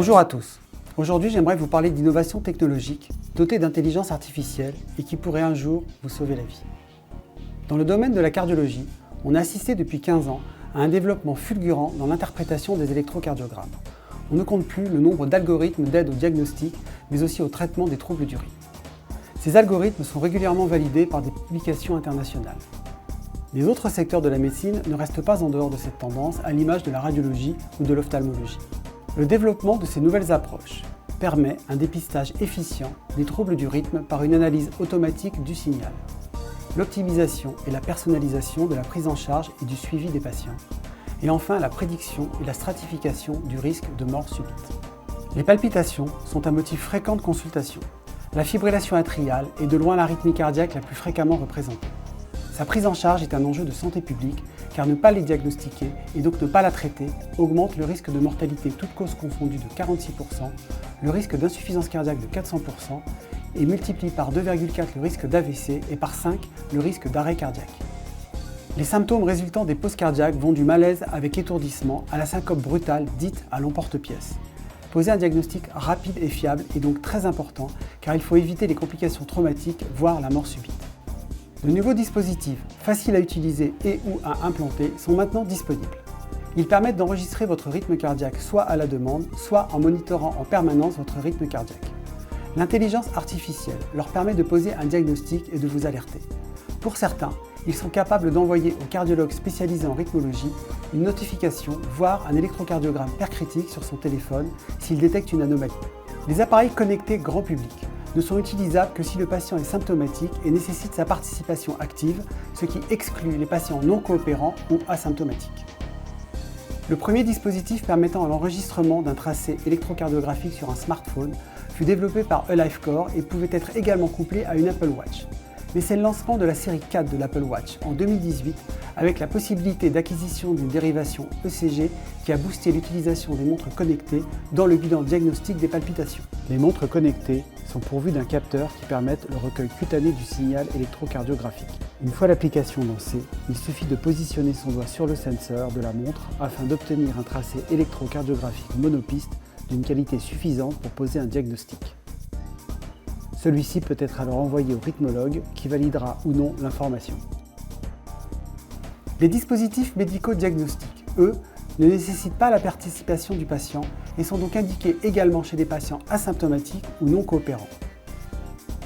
Bonjour à tous. Aujourd'hui, j'aimerais vous parler d'innovation technologique dotée d'intelligence artificielle et qui pourrait un jour vous sauver la vie. Dans le domaine de la cardiologie, on a assisté depuis 15 ans à un développement fulgurant dans l'interprétation des électrocardiogrammes. On ne compte plus le nombre d'algorithmes d'aide au diagnostic, mais aussi au traitement des troubles du rythme. Ces algorithmes sont régulièrement validés par des publications internationales. Les autres secteurs de la médecine ne restent pas en dehors de cette tendance, à l'image de la radiologie ou de l'ophtalmologie. Le développement de ces nouvelles approches permet un dépistage efficient des troubles du rythme par une analyse automatique du signal, l'optimisation et la personnalisation de la prise en charge et du suivi des patients, et enfin la prédiction et la stratification du risque de mort subite. Les palpitations sont un motif fréquent de consultation. La fibrillation atriale est de loin l'arythmie cardiaque la plus fréquemment représentée. Sa prise en charge est un enjeu de santé publique, car ne pas les diagnostiquer et donc ne pas la traiter augmente le risque de mortalité toutes causes confondues de 46%, le risque d'insuffisance cardiaque de 400% et multiplie par 2,4 le risque d'AVC et par 5 le risque d'arrêt cardiaque. Les symptômes résultant des pauses cardiaques vont du malaise avec étourdissement à la syncope brutale dite à l'emporte-pièce. Poser un diagnostic rapide et fiable est donc très important car il faut éviter les complications traumatiques, voire la mort subite. De nouveaux dispositifs, faciles à utiliser et ou à implanter, sont maintenant disponibles. Ils permettent d'enregistrer votre rythme cardiaque soit à la demande, soit en monitorant en permanence votre rythme cardiaque. L'intelligence artificielle leur permet de poser un diagnostic et de vous alerter. Pour certains, ils sont capables d'envoyer au cardiologue spécialisé en rythmologie une notification, voire un électrocardiogramme percritique sur son téléphone s'il détecte une anomalie. Les appareils connectés grand public ne sont utilisables que si le patient est symptomatique et nécessite sa participation active, ce qui exclut les patients non coopérants ou asymptomatiques. Le premier dispositif permettant l'enregistrement d'un tracé électrocardiographique sur un smartphone fut développé par AliveCor et pouvait être également couplé à une Apple Watch. Mais c'est le lancement de la série 4 de l'Apple Watch en 2018 avec la possibilité d'acquisition d'une dérivation ECG qui a boosté l'utilisation des montres connectées dans le bilan diagnostique des palpitations. Les montres connectées sont pourvues d'un capteur qui permet le recueil cutané du signal électrocardiographique. Une fois l'application lancée, il suffit de positionner son doigt sur le sensor de la montre afin d'obtenir un tracé électrocardiographique monopiste d'une qualité suffisante pour poser un diagnostic. Celui-ci peut être alors envoyé au rythmologue qui validera ou non l'information. Les dispositifs médico-diagnostiques, eux, ne nécessitent pas la participation du patient et sont donc indiqués également chez des patients asymptomatiques ou non coopérants.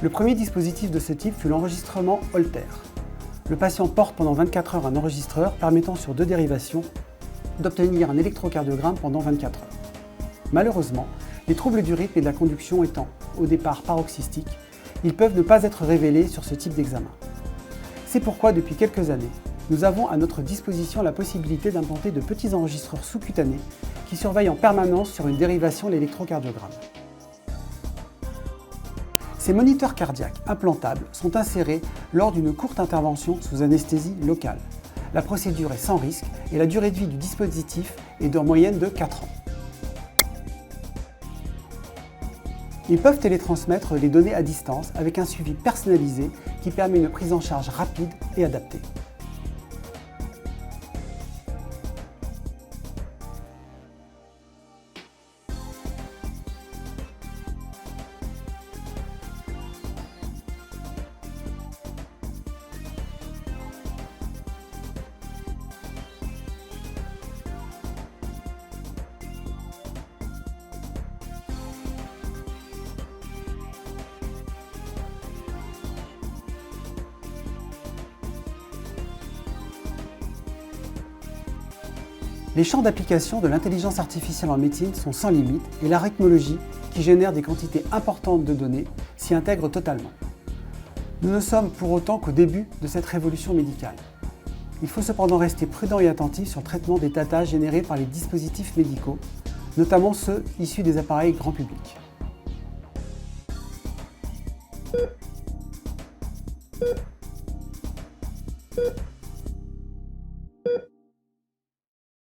Le premier dispositif de ce type fut l'enregistrement Holter. Le patient porte pendant 24 heures un enregistreur permettant sur 2 dérivations d'obtenir un électrocardiogramme pendant 24 heures. Malheureusement, les troubles du rythme et de la conduction étant au départ paroxystiques, ils peuvent ne pas être révélés sur ce type d'examen. C'est pourquoi depuis quelques années, nous avons à notre disposition la possibilité d'implanter de petits enregistreurs sous-cutanés qui surveillent en permanence sur une dérivation l'électrocardiogramme. Ces moniteurs cardiaques implantables sont insérés lors d'une courte intervention sous anesthésie locale. La procédure est sans risque et la durée de vie du dispositif est en moyenne de 4 ans. Ils peuvent télétransmettre les données à distance avec un suivi personnalisé qui permet une prise en charge rapide et adaptée. Les champs d'application de l'intelligence artificielle en médecine sont sans limite et la rythmologie, qui génère des quantités importantes de données, s'y intègre totalement. Nous ne sommes pour autant qu'au début de cette révolution médicale. Il faut cependant rester prudent et attentif sur le traitement des data générés par les dispositifs médicaux, notamment ceux issus des appareils grand public.